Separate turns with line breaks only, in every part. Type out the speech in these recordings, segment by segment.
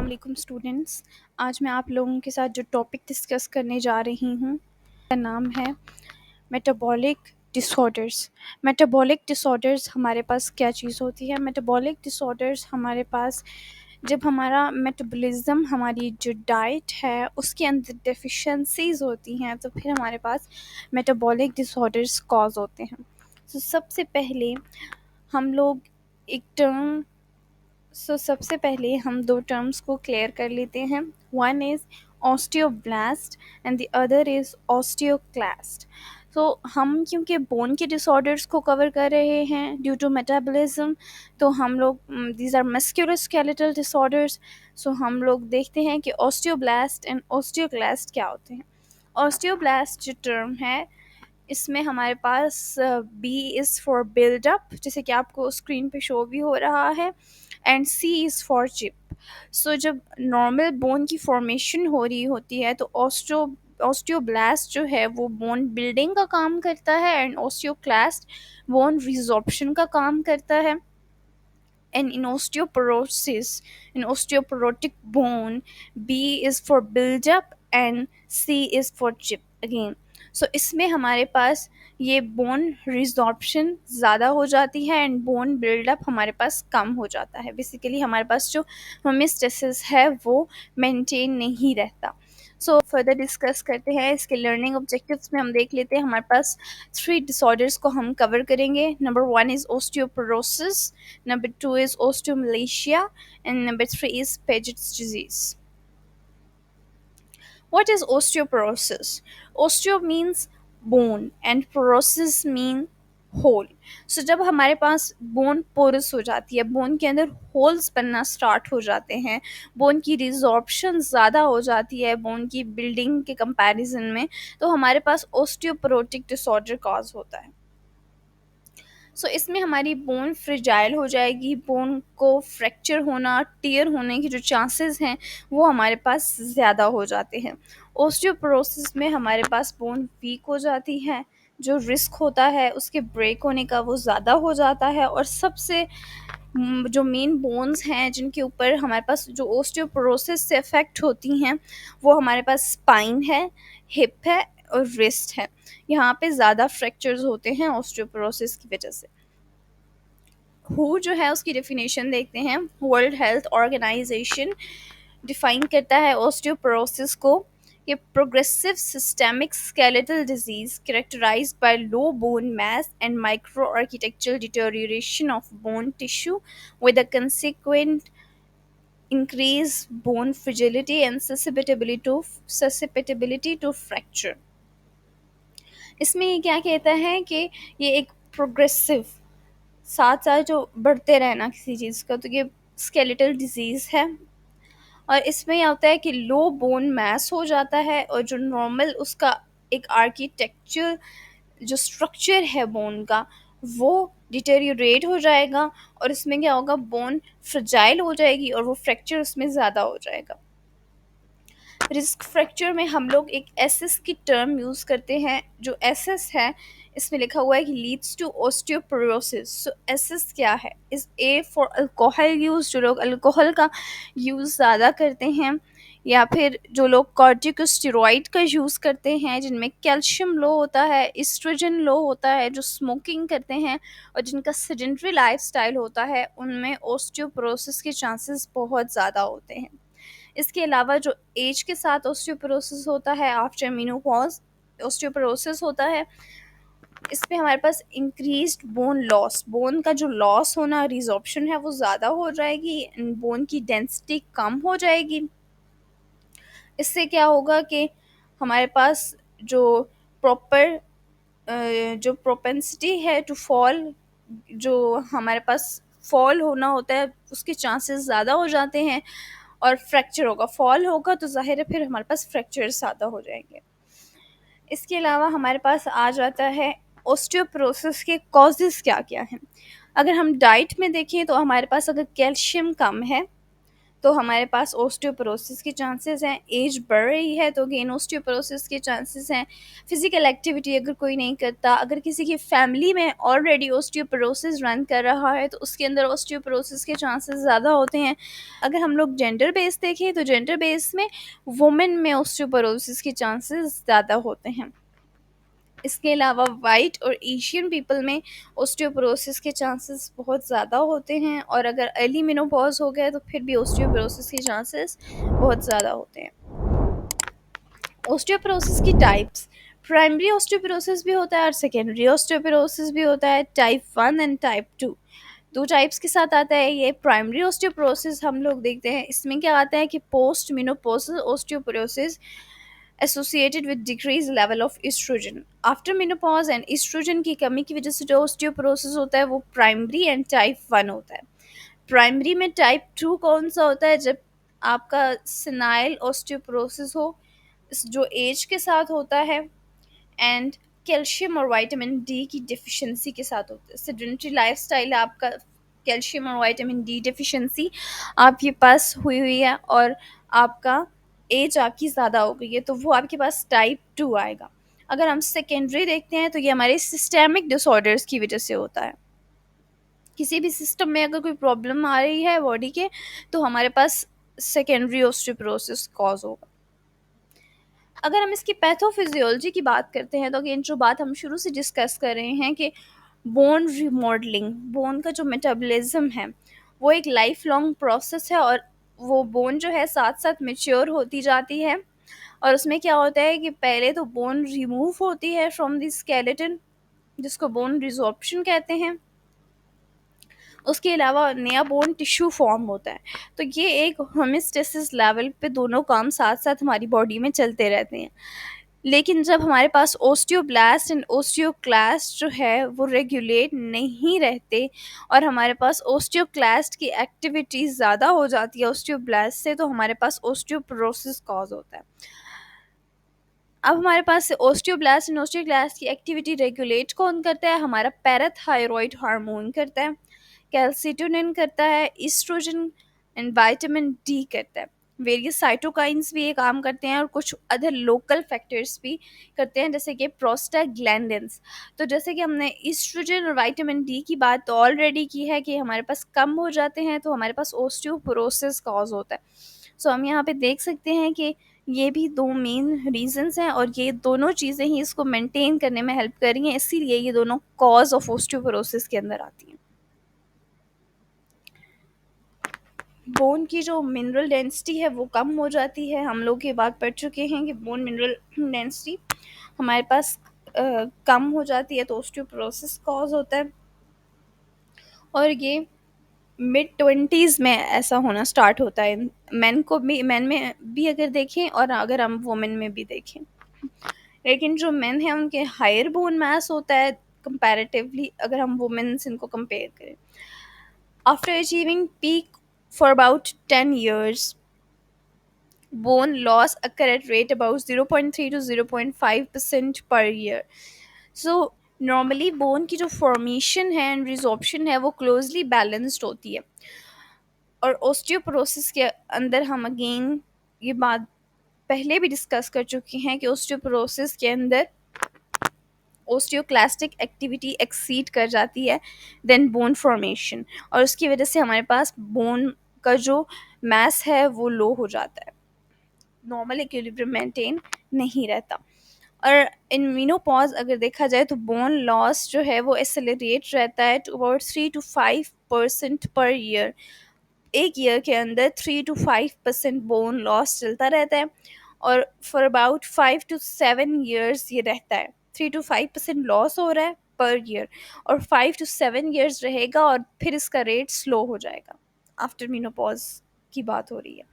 वालेकुम स्टूडेंट्स। आज मैं आप लोगों के साथ जो टॉपिक डिस्कस करने जा रही हूँ का नाम है मेटाबॉलिक डिसऑर्डर्स। मेटाबॉलिक डिसऑर्डर्स हमारे पास क्या चीज़ होती है? मेटाबॉलिक डिसऑर्डर्स हमारे पास जब हमारा मेटाबॉलिज्म, हमारी जो डाइट है उसके अंदर डेफिशिएंसीज होती हैं, तो फिर हमारे पास मेटाबॉलिक डिसऑर्डर्स कॉज होते हैं। तो सबसे पहले हम लोग एक टर्म सबसे पहले हम दो टर्म्स को क्लियर कर लेते हैं। One is osteoblast and the other is osteoclast. तो हम क्योंकि बोन के डिसऑर्डर्स को कवर कर रहे हैं ड्यू टू मेटाबॉलिज्म, तो हम लोग दीज आर मस्कुलोस्केलेटल डिसऑर्डर्स। सो हम लोग देखते हैं कि ऑस्टियोब्लास्ट एंड ऑस्टियोक्लास्ट क्या होते हैं। ऑस्टियोब्लास्ट जो टर्म है, इसमें हमारे पास बी इज़ फॉर बिल्डअप, जैसे कि आपको स्क्रीन पे शो भी हो रहा है, and C is for chip. So जब नॉर्मल बोन की फॉर्मेशन हो रही होती है तो ऑस्टियोब्लास्ट जो है वो बोन बिल्डिंग का काम करता है, एंड ऑस्टियोक्लास्ट बोन रिजॉर्प्शन का काम करता है। And in osteoporotic bone, B is for build up and C is for chip again. So इसमें हमारे पास ये बोन रिजॉर्प्शन ज़्यादा हो जाती है एंड बोन बिल्डअप हमारे पास कम हो जाता है। बेसिकली हमारे पास जो होमियोस्टेसिस है वो मेंटेन नहीं रहता। सो फर्दर डिस्कस करते हैं। इसके लर्निंग ऑब्जेक्टिव्स में हम देख लेते हैं, हमारे पास 3 डिसऑर्डर्स को हम कवर करेंगे। Number 1 is osteoporosis, number 2 is osteomalacia, and number 3 is Paget's disease. What is osteoporosis? Osteo means bone and porosis mean hole. So जब हमारे पास बोन पोरस हो जाती है, बोन के अंदर होल्स बनना स्टार्ट हो जाते हैं, बोन की रिजॉर्प्शन ज़्यादा हो जाती है बोन की बिल्डिंग के कंपैरिजन में, तो हमारे पास ओस्टियोपोरोटिक डिसऑर्डर कॉज होता है। सो इसमें हमारी बोन फ्रिजाइल हो जाएगी, बोन को फ्रैक्चर होना, टीयर होने की जो चांसेस हैं वो हमारे पास ज़्यादा हो जाते हैं। ओस्टियोपोरोसिस में हमारे पास बोन वीक हो जाती है, जो रिस्क होता है उसके ब्रेक होने का वो ज़्यादा हो जाता है। और सबसे जो मेन बोन्स हैं जिनके ऊपर हमारे पास जो ओस्टियोपोरोसिस से अफेक्ट होती हैं वो हमारे पास स्पाइन है, हिप है और रिस्ट है। यहाँ पे ज़्यादा फ्रैक्चर्स होते हैं ऑस्टियोपोरोसिस की वजह से। हु जो है उसकी डेफिनेशन देखते हैं। वर्ल्ड हेल्थ ऑर्गेनाइजेशन डिफाइन करता है ऑस्टियोपोरोसिस को कि progressive systemic skeletal disease characterized by low bone mass and micro architectural deterioration of bone tissue with a consequent increase bone fragility and susceptibility to fracture। इसमें ये क्या कहता है कि ये एक प्रोग्रेसिव, साथ साथ जो बढ़ते रहना किसी चीज़ का, तो ये स्केलेटल डिजीज़ है। और इसमें यह होता है कि लो बोन मास हो जाता है और जो नॉर्मल उसका एक आर्किटेक्चर जो स्ट्रक्चर है बोन का वो डिटेरियोरेट हो जाएगा, और इसमें क्या होगा, बोन फ्रजाइल हो जाएगी और वो फ्रैक्चर उसमें ज़्यादा हो जाएगा। रिस्क फ्रैक्चर में हम लोग एक एसएस की टर्म यूज़ करते हैं। जो एसएस है इसमें लिखा हुआ है कि leads to osteoporosis. So SS क्या है? Is A for alcohol use, जो लोग अल्कोहल का यूज़ ज़्यादा करते हैं, या फिर जो लोग कॉर्टिकोस्टेरॉइड का यूज़ करते हैं जिनमें कैल्शियम लो होता है, एस्ट्रोजन लो होता है, जो स्मोकिंग करते हैं और जिनका सेडेंटरी लाइफस्टाइल होता है, उनमें ऑस्टियोपोरोसिस के चांसेस बहुत ज़्यादा होते हैं। इसके अलावा जो एज के साथ ऑस्टियोपोरोसिस होता है, आफ्टर मेनोपॉज ऑस्टियोपोरोसिस होता है, इसमें हमारे पास इंक्रीज्ड बोन लॉस, बोन का जो लॉस होना, रिजॉर्प्शन है वो ज़्यादा हो जाएगी, बोन की डेंसिटी कम हो जाएगी। इससे क्या होगा कि हमारे पास जो प्रॉपर जो प्रोपेंसिटी है टू फॉल, जो हमारे पास फॉल होना होता है उसके चांसेस ज़्यादा हो जाते हैं, और फ्रैक्चर होगा, फॉल होगा तो ज़ाहिर है फिर हमारे पास फ्रैक्चर ज़्यादा हो जाएंगे। इसके अलावा हमारे पास आ जाता है ऑस्टियोपोरोसिस के कॉजेज़ क्या क्या हैं। अगर हम डाइट में देखें तो हमारे पास अगर कैल्शियम कम है तो हमारे पास ओस्टियोपोरोसिस के चांसेस हैं। एज बढ़ रही है तो अगेन ओस्टियोपोरोसिस के चांसेस हैं। फिजिकल एक्टिविटी अगर कोई नहीं करता, अगर किसी की फैमिली में ऑलरेडी ओस्टियोपोरोसिस रन कर रहा है तो उसके अंदर ओस्टियोपोरोसिस के चांसेस ज़्यादा होते हैं। अगर हम लोग जेंडर बेस देखें तो जेंडर बेस में वुमेन में ओस्टियोपोरोसिस के चांसेस ज़्यादा होते हैं। इसके अलावा वाइट और एशियन पीपल में ओस्टियोपोरोसिस के चांसेस बहुत ज़्यादा होते हैं, और अगर अर्ली मेनोपॉज हो गया तो फिर भी ओस्टियोपोरोसिस के चांसेस बहुत ज़्यादा होते हैं। ओस्टियोपोरोसिस की टाइप्स, प्राइमरी ओस्टियोपोरोसिस भी होता है और सेकेंडरी ओस्टियोपोरोसिस भी होता है। टाइप 1 एंड टाइप 2, दो टाइप्स के साथ आता है ये। प्राइमरी ओस्टियोपोरोसिस हम लोग देखते हैं, इसमें क्या आता है कि post menopausal osteoporosis associated with decreased level of estrogen after menopause, and estrogen की कमी की वजह से जो osteoporosis होता है वो प्राइमरी एंड टाइप 1 होता है। प्राइमरी में टाइप 2 कौन सा होता है? जब आपका सिनाइल ओस्टियोपोरोसिस हो, जो एज के साथ होता है, एंड कैल्शियम और विटामिन डी की डिफिशिएंसी के साथ होता है। सेडेंटरी लाइफस्टाइल है आपका, कैल्शियम और विटामिन डी डिफिशिएंसी आपके पास हुई हुई है, और आपका एज आपकी ज़्यादा हो गई है, तो वो आपके पास टाइप 2 आएगा। अगर हम सेकेंडरी देखते हैं तो ये हमारे सिस्टेमिक डिसऑर्डर्स की वजह से होता है। किसी भी सिस्टम में अगर कोई प्रॉब्लम आ रही है बॉडी के, तो हमारे पास सेकेंडरी ऑस्टियोपोरोसिस कॉज होगा। अगर हम इसकी पैथोफिजियोलॉजी की बात करते हैं तो अगेन जो बात हम शुरू से डिस्कस कर रहे हैं कि बोन रिमॉडलिंग, बोन का जो मेटाबॉलिज्म है वो एक लाइफ लॉन्ग प्रोसेस है, और वो बोन जो है साथ साथ मेच्योर होती जाती है। और उसमें क्या होता है कि पहले तो बोन रिमूव होती है फ्रॉम द स्केलेटन, जिसको बोन रिजॉर्प्शन कहते हैं। उसके अलावा नया बोन टिश्यू फॉर्म होता है। तो ये एक होमियोस्टेसिस लेवल पे दोनों काम साथ साथ हमारी बॉडी में चलते रहते हैं। लेकिन जब हमारे पास ओस्टियोब्लास्ट एंड ओस्टियोक्लास्ट जो है वो रेगुलेट नहीं रहते, और हमारे पास ओस्टियोक्लास्ट की एक्टिविटी ज़्यादा हो जाती है ओस्टियोब्लास्ट से, तो हमारे पास ओस्टियोपोरोसिस कॉज होता है। अब हमारे पास ओस्टियोब्लास्ट एंड ओस्टियोक्लास्ट की एक्टिविटी रेगुलेट कौन करता है? हमारा पैराथायरॉयड हार्मोन करता है, कैल्सिटोनिन करता है, ईस्ट्रोजन एंड विटामिन डी करता है। वेरियस साइटोकाइंस भी ये काम करते हैं, और कुछ अदर लोकल फैक्टर्स भी करते हैं, जैसे कि प्रोस्टाग्लैंडिन्स। तो जैसे कि हमने ईस्ट्रोजन और विटामिन डी की बात तो ऑलरेडी की है कि हमारे पास कम हो जाते हैं तो हमारे पास ओस्टियोपोरोसिस कॉज होता है। सो हम यहाँ पे देख सकते हैं कि ये भी दो मेन रीजंस हैं, और ये दोनों चीज़ें ही इसको मेंटेन करने में हेल्प कर रही हैं, इसीलिए ये दोनों कॉज ऑफ ओस्टियोपोरोसिस के अंदर आती हैं। बोन की जो मिनरल डेंसिटी है वो कम हो जाती है। हम लोग ये बात पढ़ चुके हैं कि बोन मिनरल डेंसिटी हमारे पास कम हो जाती है तो ओस्टियोपोरोसिस कॉज होता है। और ये मिड ट्वेंटीज़ में ऐसा होना स्टार्ट होता है। मैन को भी, मैन में भी अगर देखें और अगर हम वुमेन में भी देखें, लेकिन जो मेन है उनके हायर बोन मास होता है कंपैरेटिवली, अगर हम वुमेन्स इनको कंपेयर करें। After achieving peak for about 10 years, bone loss occur at rate about 0.3 to 0.5% per year. So normally bone की जो फॉर्मेशन है एंड रिजॉर्प्शन है वो क्लोजली बैलेंस्ड होती है, और ओस्टियोपोरोसिस के अंदर हम अगेन ये बात पहले भी डिस्कस कर चुके हैं कि ओस्टियोपोरोसिस के अंदर ओस्टियोक्लास्टिक एक्टिविटी एक्सीड कर जाती है देन बोन फॉर्मेशन, और उसकी वजह से हमारे पास बोन का जो मास है वो लो हो जाता है, नॉर्मल इक्विलिब्रियम मेंटेन नहीं रहता। और इन मीनोपॉज अगर देखा जाए तो बोन लॉस जो है वो एक्सेलरेट रहता है to about 3 to 5% per year. एक ईयर के अंदर 3 to 5% बोन लॉस चलता रहता है, और फॉर अबाउट 5 to 7 years ये रहता है। 3 to 5% लॉस हो रहा है पर ईयर, और 5 to 7 years रहेगा, और फिर इसका रेट स्लो हो जाएगा। आफ्टर मीनोपॉज की बात हो रही है।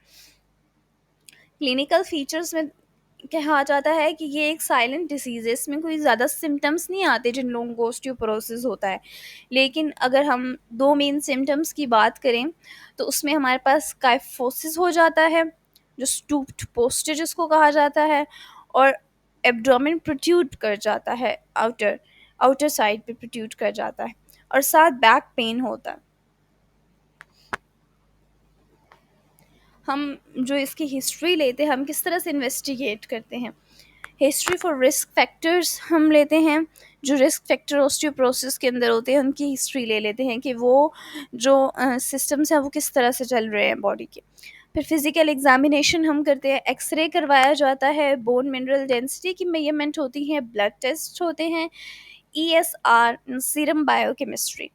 क्लिनिकल फीचर्स में कहा जाता है कि ये एक साइलेंट डिसीज़ है, इसमें कोई ज़्यादा सिम्टम्स नहीं आते जिन लोगों को ओस्टियोपोरोसिस होता है। लेकिन अगर हम दो मेन सिम्टम्स की बात करें तो उसमें हमारे पास काइफोसिस हो जाता है, जो स्टूप्ड पोस्चर जिसको कहा जाता है, और एब्डोमेन प्रोट्रूड कर जाता है, आउटर आउटर साइड पे प्रोट्रूड कर जाता है, और साथ बैक पेन होता है। हम जो इसकी हिस्ट्री लेते हैं, हम किस तरह से इन्वेस्टिगेट करते हैं। हिस्ट्री फॉर रिस्क फैक्टर्स हम लेते हैं, जो रिस्क फैक्टर ऑस्टियोपोरोसिस के अंदर होते हैं उनकी हिस्ट्री ले लेते हैं कि वो जो सिस्टम्स हैं वो किस तरह से चल रहे हैं बॉडी के। फिर फिज़िकल एग्जामिनेशन हम करते हैं, एक्सरे करवाया जाता है, बोन मिनरल डेंसिटी की मेजरमेंट होती है, ब्लड टेस्ट होते हैं, ESR serum biochemistry.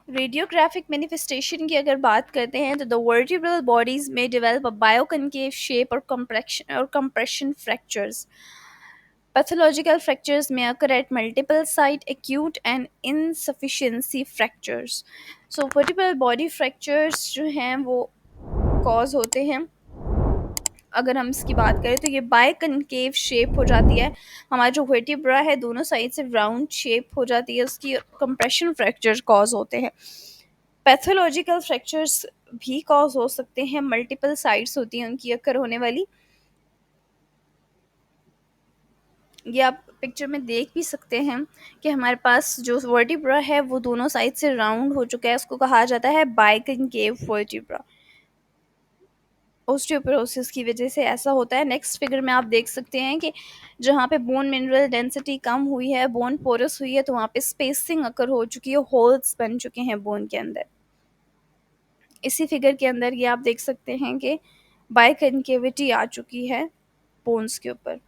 Radiographic manifestation की अगर बात करते हैं तो द वर्टिब्रल बॉडीज में डेवलप अ बायोकनकेव शेप और कंप्रेशन फ्रैक्चर्स। पैथोलॉजिकल फ्रैक्चर्स में occur at multiple site acute and insufficiency fractures। So vertebral body fractures जो हैं वो कॉज होते हैं। अगर हम इसकी बात करें तो ये बाय कनकेव शेप हो जाती है, हमारा जो वर्टिब्रा है दोनों साइड से राउंड शेप हो जाती है, उसकी कंप्रेशन फ्रैक्चर कॉज होते हैं। पैथोलॉजिकल फ्रैक्चर्स भी कॉज हो सकते हैं, मल्टीपल साइट्स होती हैं उनकी अकर होने वाली। ये आप पिक्चर में देख भी सकते हैं कि हमारे पास जो वर्टिब्रा है वो दोनों साइड से राउंड हो चुका है, उसको कहा जाता है बाइकनकेव वर्टिब्रा। ओस्टियोपोरोसिस की वजह से ऐसा होता है। नेक्स्ट फिगर में आप देख सकते हैं कि जहाँ पे बोन मिनरल डेंसिटी कम हुई है, बोन पोरस हुई है, तो वहाँ पे स्पेसिंग अकर हो चुकी है, होल्स बन चुके हैं बोन के अंदर। इसी फिगर के अंदर ये आप देख सकते हैं कि बाइकनकेविटी आ चुकी है बोन्स के ऊपर।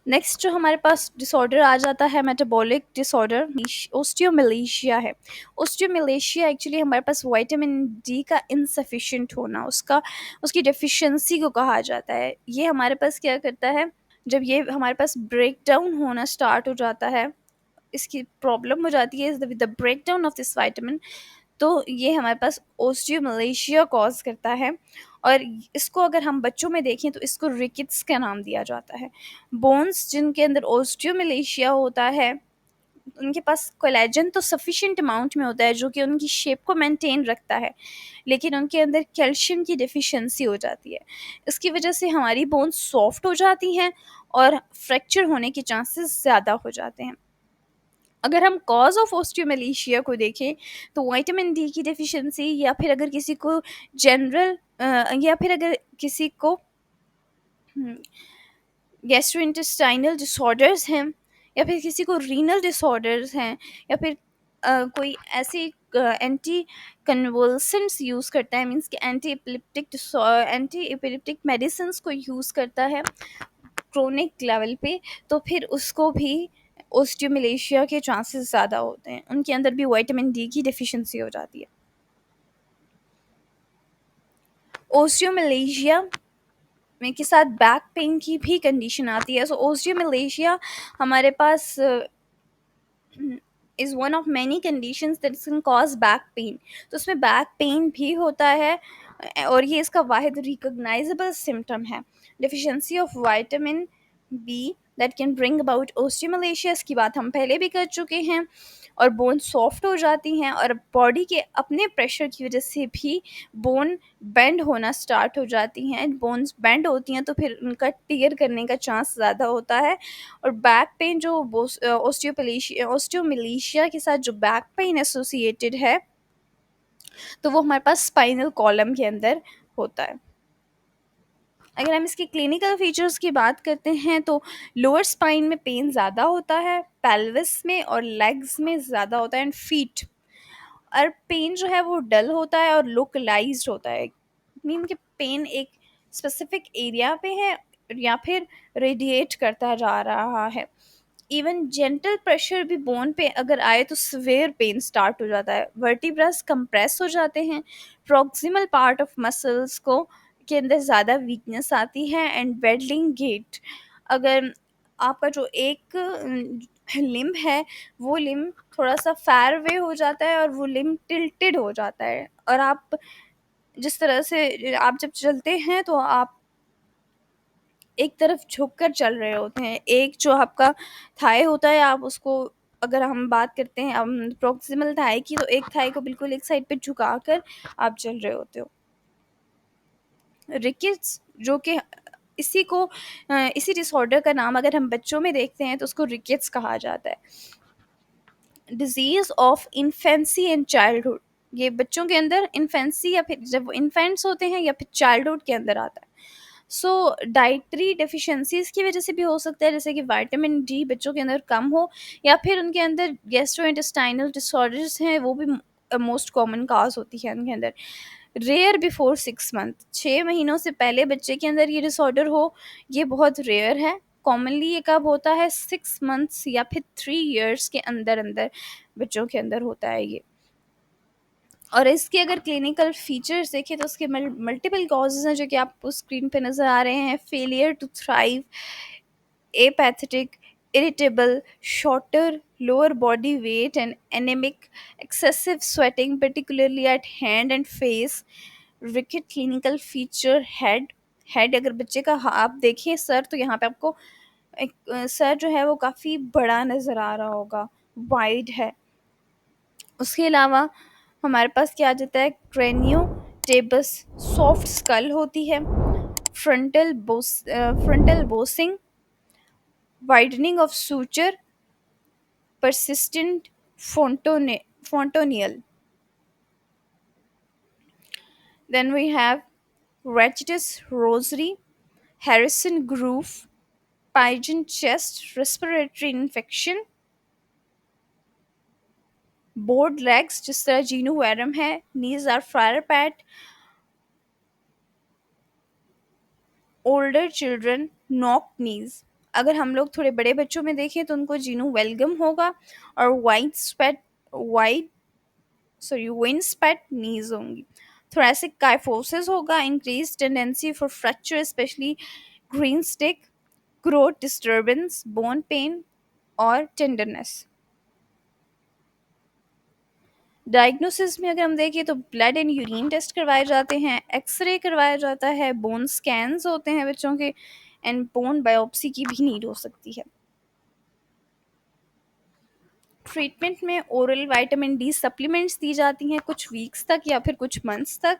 नेक्स्ट जो हमारे पास डिसऑर्डर आ जाता है मेटाबॉलिक डिसऑर्डर, ओस्टियोमिलेशिया है। ओस्टियोमिलेशिया एक्चुअली हमारे पास विटामिन डी का इनसफिशिएंट होना, उसकी डेफिशिएंसी को कहा जाता है। ये हमारे पास क्या करता है, जब ये हमारे पास ब्रेक डाउन होना स्टार्ट हो जाता है, इसकी प्रॉब्लम हो जाती है with the break down of this vitamin, तो ये हमारे पास ओस्टियोमलेशिया कॉज करता है। और इसको अगर हम बच्चों में देखें तो इसको रिकेट्स का नाम दिया जाता है। बोन्स जिनके अंदर ओस्टियोमलेशिया होता है उनके पास कोलेजन तो सफिशिएंट अमाउंट में होता है जो कि उनकी शेप को मेंटेन रखता है, लेकिन उनके अंदर कैल्शियम की डिफिशियंसी हो जाती है। इसकी वजह से हमारी बोन्स सॉफ्ट हो जाती हैं और फ्रैक्चर होने के चांसेस ज़्यादा हो जाते हैं। अगर हम कॉज ऑफ ओस्टियोमलेशिया को देखें तो विटामिन डी की डेफिशिएंसी, या फिर अगर किसी को जनरल या फिर अगर किसी को गैस्ट्रोइंटेस्टाइनल डिसऑर्डर्स हैं, या फिर किसी को रीनल डिसऑर्डर्स हैं, या फिर कोई ऐसी एंटी कन्वल्सेंट्स यूज़ करता है, मींस कि एंटी एपिलेप्टिक मेडिसिन को यूज़ करता है क्रोनिक लेवल पे, तो फिर उसको भी ओस्टियोमलेशिया के चांसेस ज़्यादा होते हैं, उनके अंदर भी विटामिन डी की डेफिशिएंसी हो जाती है। ओस्टियोमलेशिया में के साथ बैक पेन की भी कंडीशन आती है। सो ओस्टियोमलेशिया हमारे पास is one of many conditions that can cause back pain. तो उसमें बैक पेन भी होता है और ये इसका वाहिद रिकॉग्नाइजेबल सिम्टम है। Deficiency of vitamin B that can bring about osteomalacia, की बात हम पहले भी कर चुके हैं। और बोन सॉफ्ट हो जाती हैं और बॉडी के अपने प्रेशर की वजह से भी बोन बेंड होना स्टार्ट हो जाती हैं। बोन्स बेंड होती हैं तो फिर उनका टियर करने का चांस ज़्यादा होता है। और बैक पेन जो ओस्टियोमलेशिया के साथ जो बैक पेन एसोसिएटेड है, तो वो हमारे पास स्पाइनल कॉलम के अंदर होता है। अगर हम इसके क्लिनिकल फीचर्स की बात करते हैं तो लोअर स्पाइन में पेन ज़्यादा होता है, पेल्विस में और लेग्स में ज़्यादा होता है, एंड फीट। और पेन जो है वो डल होता है और लोकलाइज्ड होता है, मीन कि पेन एक स्पेसिफिक एरिया पे है या फिर रेडिएट करता जा रहा है। इवन जेंटल प्रेशर भी बोन पे अगर आए तो सिवियर पेन स्टार्ट हो जाता है, वर्टिब्रास कंप्रेस हो जाते हैं, प्रॉक्सिमल पार्ट ऑफ मसल्स को के अंदर ज़्यादा वीकनेस आती है, एंड बेडलिंग गेट। अगर आपका जो एक लिम्ब है वो लिम्ब थोड़ा सा फैर वे हो जाता है और वो लिम्ब टिल्टेड हो जाता है, और आप जिस तरह से आप जब चलते हैं तो आप एक तरफ झुककर चल रहे होते हैं। एक जो आपका थाई होता है, आप उसको अगर हम बात करते हैं प्रॉक्सिमल थाई की, तो एक थाई को बिल्कुल एक साइड पे झुकाकर आप चल रहे होते हो। रिकेट्स जो कि इसी डिसऑर्डर का नाम अगर हम बच्चों में देखते हैं तो उसको रिकेट्स कहा जाता है। Disease of infancy and childhood, ये बच्चों के अंदर इन्फेंसी या फिर जब वो इन्फेंट्स होते हैं या फिर चाइल्डहुड के अंदर आता है। सो डाइटरी डेफिशिएंसीज की वजह से भी हो सकता है, जैसे कि विटामिन डी बच्चों के अंदर कम हो, या फिर उनके अंदर गैस्ट्रोइंटेस्टाइनल डिसऑर्डर्स हैं, वो भी मोस्ट कॉमन काज होती है उनके अंदर। रेयर बिफोर 6 मंथ, 6 महीनों से पहले बच्चे के अंदर ये डिसऑर्डर हो, ये बहुत रेयर है। कॉमनली ये कब होता है? 6 मंथ्स या फिर 3 ईयर्स के अंदर अंदर बच्चों के अंदर होता है ये। और इसके अगर क्लिनिकल फीचर्स देखें तो उसके मल्टीपल कॉजेज हैं जो कि आपको स्क्रीन पे नज़र आ रहे हैं। Failure to thrive, apathetic, irritable, shorter, lower body weight and anemic, excessive sweating, particularly at hand and face, ricket clinical feature head अगर बच्चे का आप देखें सर, तो यहाँ पे आपको एक सर जो है वो काफ़ी बड़ा नज़र आ रहा होगा, वाइड है। उसके अलावा हमारे पास क्या आ जाता है? क्रेनियो टेबस, सॉफ्ट स्कल होती है। Frontal bossing, widening of suture, persistent fontanelle. Then we have Rachis rosary, Harrison groove, Pygian chest, respiratory infection, bored legs जिस तरह जीनू वैरम है, knees are friar pat, older children knock knees। अगर हम लोग थोड़े बड़े बच्चों में देखें तो उनको जीनू वेलगम होगा और वाइट विंड स्पैट नीज होंगी। thoracic kyphosis होगा, increased tendency for fracture especially green stick, growth disturbance, bone pain और tenderness। डायग्नोसिस में अगर हम देखें तो ब्लड एंड यूरिन टेस्ट करवाए जाते हैं, एक्सरे करवाया जाता है, बोन स्कैन्स होते हैं बच्चों के, एंड बोन बायोप्सी की भी नीड हो सकती है। ट्रीटमेंट में ओरल विटामिन डी सप्लीमेंट्स दी जाती हैं कुछ वीक्स तक या फिर कुछ मंथ्स तक।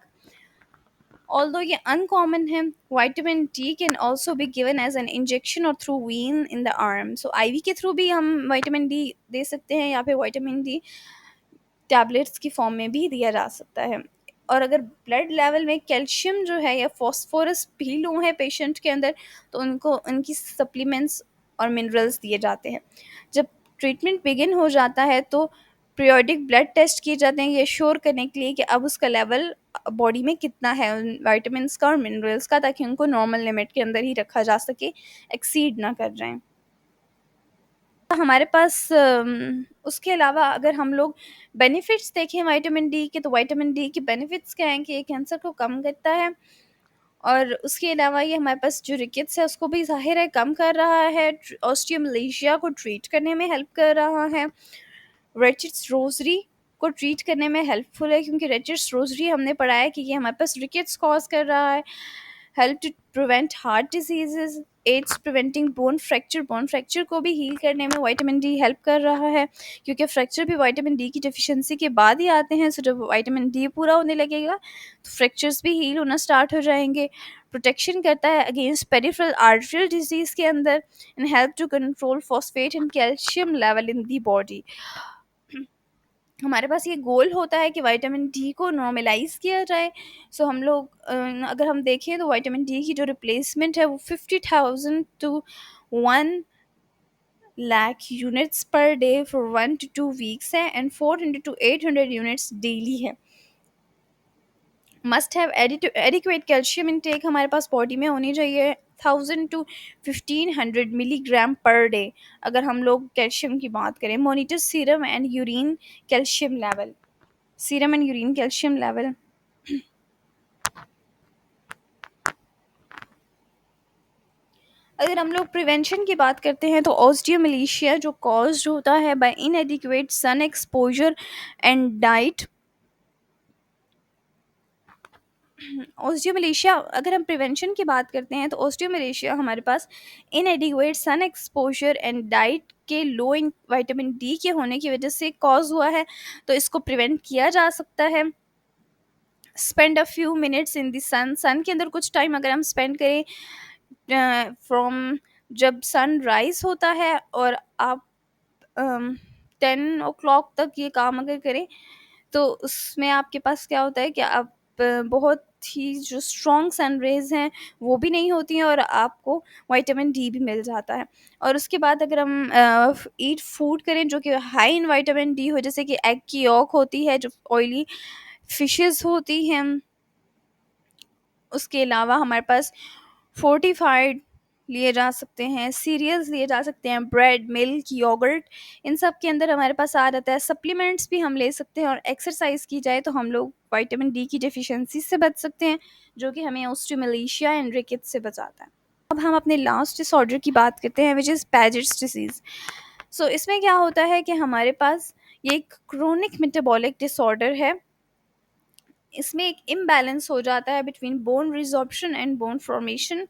Although ये uncommon है, vitamin D can also be given as an injection or through vein in the arm. So IV के थ्रू भी हम vitamin D दे सकते हैं या फिर vitamin D टैबलेट्स की फॉर्म में भी दिया जा सकता है। और अगर ब्लड लेवल में कैल्शियम जो है या फॉस्फोरस भी लो है पेशेंट के अंदर, तो उनको उनकी सप्लीमेंट्स और मिनरल्स दिए जाते हैं। जब ट्रीटमेंट बिगिन हो जाता है तो पीरियोडिक ब्लड टेस्ट किए जाते हैं ये श्योर करने के लिए कि अब उसका लेवल बॉडी में कितना है उन वाइटामिन का और मिनरल्स का, ताकि उनको नॉर्मल लिमिट के अंदर ही रखा जा सके, एक्सीड ना कर जाएं। हमारे पास उसके अलावा अगर हम लोग बेनिफिट्स देखें विटामिन डी के, तो विटामिन डी के बेनिफिट्स क्या हैं कि ये कैंसर को कम करता है, और उसके अलावा ये हमारे पास जो रिकेट्स है उसको भी ज़ाहिर है कम कर रहा है, ऑस्टियोमलेशिया को ट्रीट करने में हेल्प कर रहा है, रेचिट्स रोजरी को ट्रीट करने में हेल्पफुल है, क्योंकि रेचिट्स रोजरी हमने पढ़ा है कि ये हमारे पास रिकेट्स कॉज कर रहा है। Help to prevent heart diseases, aids preventing bone fracture को भी हील करने में विटामिन डी हेल्प कर रहा है, क्योंकि फ्रैक्चर भी विटामिन डी की डिफिशिएंसी के बाद ही आते हैं। सो जब विटामिन डी पूरा होने लगेगा तो फ्रैक्चर्स भी हील होना स्टार्ट हो जाएंगे। प्रोटेक्शन करता है अगेंस्ट पेरिफेरल आर्टरियल डिजीज के अंदर, and help to control phosphate and calcium level in the body. हमारे पास ये गोल होता है कि विटामिन डी को नॉर्मलाइज किया जाए। सो हम लोग अगर हम देखें तो विटामिन डी की जो रिप्लेसमेंट है वो 50,000 to 1 lakh units per day for 1 to 2 weeks है, एंड 400 to 800 यूनिट्स डेली है। Must have adequate calcium intake हमारे पास बॉडी में होनी चाहिए 1000 to 1500 मिलीग्राम पर डे। अगर हम लोग कैल्शियम की बात करें, monitor serum and urine calcium level, serum and urine calcium level. अगर हम लोग प्रिवेंशन की बात करते हैं तो ऑस्टियोमलेशिया जो कॉज होता है by inadequate sun exposure and diet, osteomalacia अगर हम प्रिवेंशन की बात करते हैं तो ऑस्टियोमलेशिया हमारे पास inadequate sun exposure and diet के लो इन विटामिन डी के होने की वजह से कॉज हुआ है, तो इसको प्रिवेंट किया जा सकता है। Spend a few minutes in the sun के अंदर कुछ टाइम अगर हम स्पेंड करें फ्रॉम जब सन राइज होता है और आप 10 o'clock तक ये काम अगर करें, तो उसमें आपके पास क्या होता है कि आप बहुत ही जो स्ट्रॉन्ग सन रेज़ हैं वो भी नहीं होती हैं, और आपको विटामिन डी भी मिल जाता है। और उसके बाद अगर हम ईट फूड करें जो कि हाई इन विटामिन डी हो, जैसे कि एग की यॉक होती है, जो ऑयली फिशेस होती हैं, उसके अलावा हमारे पास फोर्टिफाइड लिए जा सकते हैं, सीरियल्स लिए जा सकते हैं, ब्रेड, मिल्क, योगर्ट, इन सब के अंदर हमारे पास आ जाता है। सप्लीमेंट्स भी हम ले सकते हैं, और एक्सरसाइज की जाए तो हम लोग विटामिन डी की डेफिशिएंसी से बच सकते हैं, जो कि हमें ऑस्टियोमैलेशिया एंड रिकेट्स से बचाता है। अब हम अपने लास्ट डिसऑर्डर की बात करते हैं, विच इज़ पैजेट्स डिजीज़। सो इसमें क्या होता है कि हमारे पास ये एक क्रोनिक मेटाबॉलिक डिसऑर्डर है। इसमें एक इम्बैलेंस हो जाता है between bone resorption and bone formation.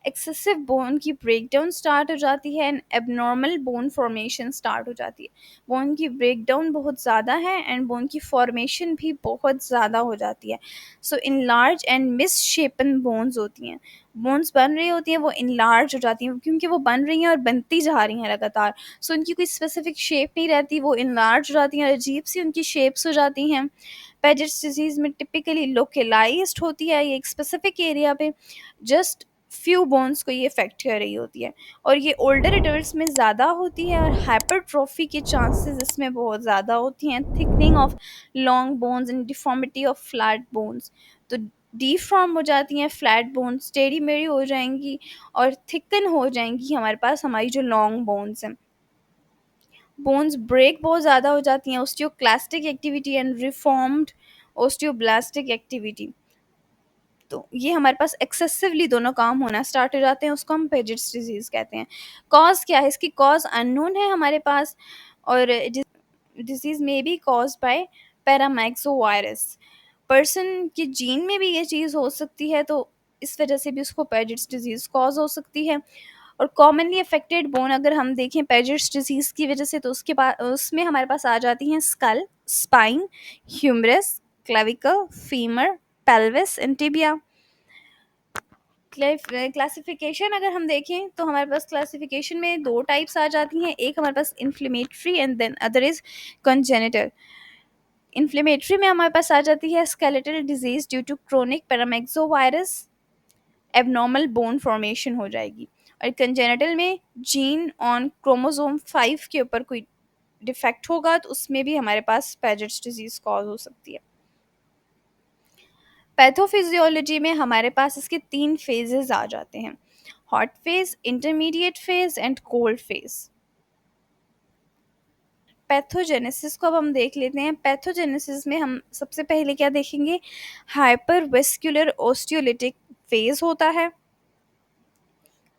Excessive bone की ब्रेकडाउन स्टार्ट हो जाती है and abnormal bone formation start हो जाती है। बोन की ब्रेकडाउन बहुत ज़्यादा है एंड बोन की फॉर्मेशन भी बहुत ज़्यादा हो जाती है। So enlarged and misshapen bones होती हैं। बोन्स बन रही होती हैं, वो इनलार्ज हो जाती हैं क्योंकि वो बन रही हैं और बनती जा रही हैं लगातार। सो उनकी कोई स्पेसिफिक शेप नहीं रहती, वो इनलार्ज हो जाती हैं और अजीब सी उनकी शेप्स हो जाती हैं। पेजेट्स डिजीज़ में टिपिकली लोकेलाइज्ड होती है, ये एक स्पेसिफिक एरिया पे जस्ट फ्यू बोन्स को ये अफेक्ट कर रही होती है, और ये ओल्डर एडल्ट्स में ज़्यादा होती है, और हाइपरट्रॉफी के चांसेस इसमें बहुत ज़्यादा होती हैं। Thickening of long bones and deformity of flat bones. तो डिफॉर्म हो जाती हैं फ्लैट बोन्स, टेढ़ी मेढ़ी हो जाएंगी और थिकन हो जाएंगी हमारे पास हमारी जो लॉन्ग बोन्स हैं। बोन्स ब्रेक बहुत ज़्यादा हो जाती हैं, ओस्टियोक्लास्टिक एक्टिविटी एंड रिफॉर्म्ड ओस्टियोब्लास्टिक एक्टिविटी। तो ये हमारे पास एक्सेसिवली दोनों काम होना स्टार्ट हो जाते हैं, उसको हम पेजेट्स डिजीज़ कहते हैं। कॉज क्या है इसकी? कॉज अननोन है हमारे पास, और डिजीज़ में be cause by paramyxovirus. Person के जीन में भी ये चीज़ हो सकती है, तो इस वजह से भी उसको पेजेट्स डिजीज़ कॉज हो सकती है। और कॉमनली अफेक्टेड बोन अगर हम देखें पेजेट्स डिजीज़ की वजह से, तो उसके बाद उसमें हमारे पास आ जाती हैं skull, spine, humerus, clavicle, femur, pelvis and tibia. Classification अगर हम देखें तो हमारे पास क्लासिफिकेशन में दो टाइप्स आ जाती हैं। एक हमारे पास inflammatory and then other is congenital. Inflammatory में हमारे पास आ जाती है skeletal disease due to chronic paramyxovirus, abnormal bone formation हो जाएगी। और कंजेनिटल में जीन ऑन क्रोमोसोम 5 के ऊपर कोई डिफेक्ट होगा, तो उसमें भी हमारे पास पैजेट्स डिजीज कॉज हो सकती है। पैथोफिजियोलॉजी में हमारे पास इसके 3 फेजेस आ जाते हैं: hot phase, intermediate phase and cold phase. Pathogenesis को अब हम देख लेते हैं। पैथोजेनेसिस में हम सबसे पहले क्या देखेंगे? हाइपरवेस्कुलर ओस्टियोलिटिक फेज होता है।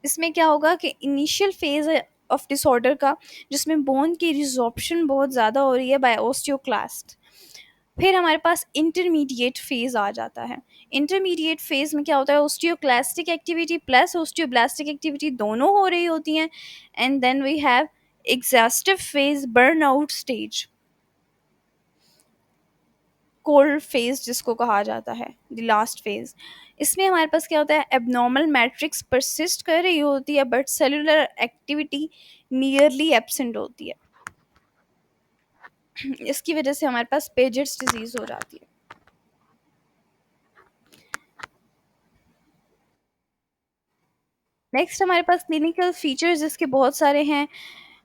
इसमें क्या होगा कि इनिशियल फेज ऑफ डिसऑर्डर का, जिसमें बोन की रिजॉर्प्शन बहुत ज़्यादा हो रही है बाय ओस्टियोक्लास्ट। फिर हमारे पास इंटरमीडिएट फेज आ जाता है। इंटरमीडिएट फेज में क्या होता है? Osteoclastic activity plus osteoblastic activity दोनों हो रही होती हैं। And then we have exhaustive phase, burnout stage, cold phase जिसको कहा जाता है, द लास्ट फेज। इसमें हमारे पास क्या होता है? एबनॉर्मल मैट्रिक्स परसिस्ट कर रही होती है but cellular activity nearly absent होती है। इसकी वजह से हमारे पास पेजेट्स डिजीज हो जाती है। नेक्स्ट हमारे पास क्लिनिकल फीचर्स इसके बहुत सारे हैं।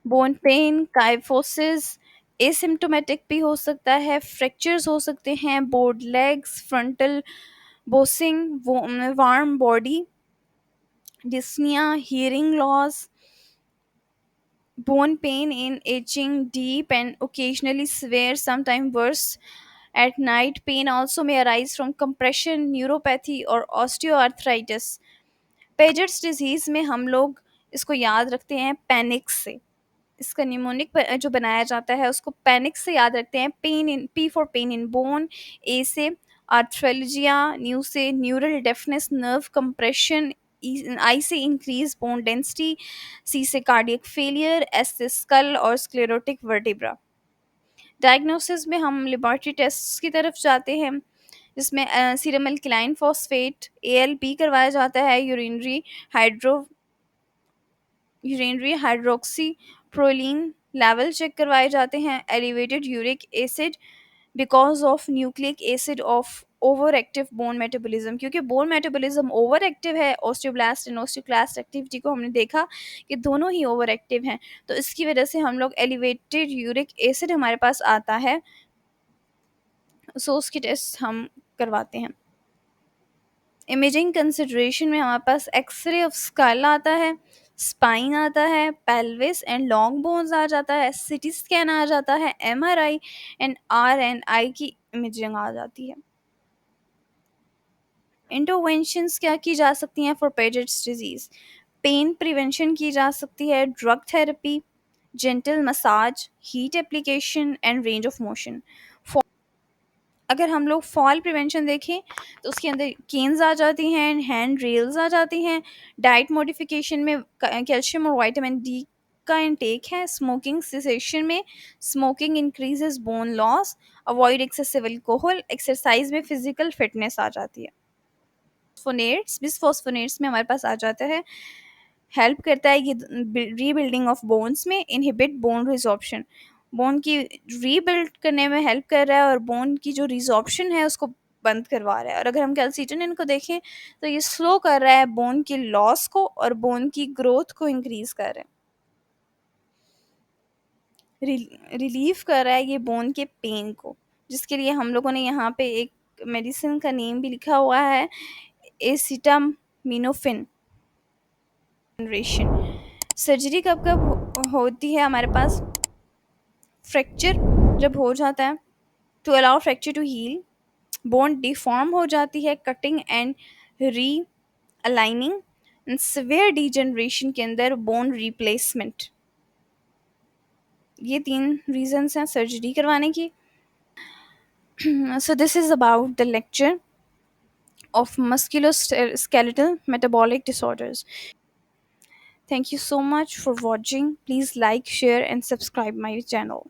बोन पेन, काइफोसिस, एसिम्टोमेटिक भी हो सकता है, फ्रैक्चर्स हो सकते हैं, bowed legs, frontal bossing, warm body, dyspnoea, hearing loss, bone pain in itching, deep and occasionally severe, sometimes worse at night. Pain also may arise from compression, neuropathy और osteoarthritis. Piaget's disease में हम लोग इसको याद रखते हैं panic से। इसका निमोनिक जो बनाया जाता है उसको पैनिक से याद रखते हैं। Pain in, P for pain in bone, A से आर्थ्रेल्जिया, न्यू से neural deafness, nerve compression, I से इंक्रीज बोन डेंसिटी, सी से कार्डियक फेलियर, एस से स्कल और स्क्लेरोटिक वर्टिब्रा। डायग्नोसिस में हम लेबोरेटरी टेस्ट की तरफ जाते हैं, जिसमें सीरम एल्कलाइन फॉस्फेट, ALP करवाया जाता है, urinary hydroxyproline level check करवाए जाते हैं, elevated uric acid because of nucleic acid of over active bone metabolism, क्योंकि बोन मेटाबॉलिज्म ओवर एक्टिव है। ऑस्टियोब्लास्ट एंड ऑस्टियोक्लास्ट एक्टिविटी को हमने देखा कि दोनों ही ओवर एक्टिव हैं, तो इसकी वजह से हम लोग एलिवेटेड यूरिक एसिड हमारे पास आता है, सो उसकी टेस्ट हम करवाते हैं। इमेजिंग कंसिडरेशन में हमारे पास एक्सरे ऑफ स्कल आता है, स्पाइन आता है, पेल्विस एंड लॉन्ग बोन्स आ जाता है, सिटी स्कैन आ जाता है, एमआरआई एंड आरएनआई की इमेजिंग आ जाती है। इंटरवेंशंस क्या की जा सकती हैं for Paget's disease? Pain prevention की जा सकती है, drug therapy, gentle massage, heat application and range of motion. अगर हम लोग फॉल प्रिवेंशन देखें तो उसके अंदर केन्स आ जाती हैं, हैंड रेल्स आ जाती हैं। डाइट मॉडिफिकेशन में कैल्शियम और विटामिन डी का इंटेक है। स्मोकिंग सिसेशन में smoking increases bone loss, avoid excessive alcohol. Exercise में फिजिकल फिटनेस आ जाती है। फोनेट्स, बिसफॉस्फोनेट्स में हमारे पास आ जाता है, हेल्प करता है ये रीबिल्डिंग ऑफ बोन्स में, इनहिबिट बोन रिजॉर्प्शन, बोन की रीबिल्ड करने में हेल्प कर रहा है और बोन की जो रिजॉर्प्शन है उसको बंद करवा रहा है। और अगर हम कैल्सिटोनिन को देखें तो ये स्लो कर रहा है बोन की लॉस को और बोन की ग्रोथ को इंक्रीज कर रहा है। रिलीव कर रहा है ये बोन के पेन को, जिसके लिए हम लोगों ने यहाँ पे एक मेडिसिन का नेम भी लिखा हुआ है, एसिटामिनोफिन। जनरेशन सर्जरी कब कब होती है हमारे पास? फ्रैक्चर जब हो जाता है, to allow fracture to heal, bone deform हो जाती है, cutting and realigning, severe degeneration के अंदर बोन रिप्लेसमेंट। ये 3 रीजंस हैं सर्जरी करवाने की। So this is about the lecture of musculoskeletal metabolic disorders. Thank you so much for watching. Please like, share and subscribe my channel.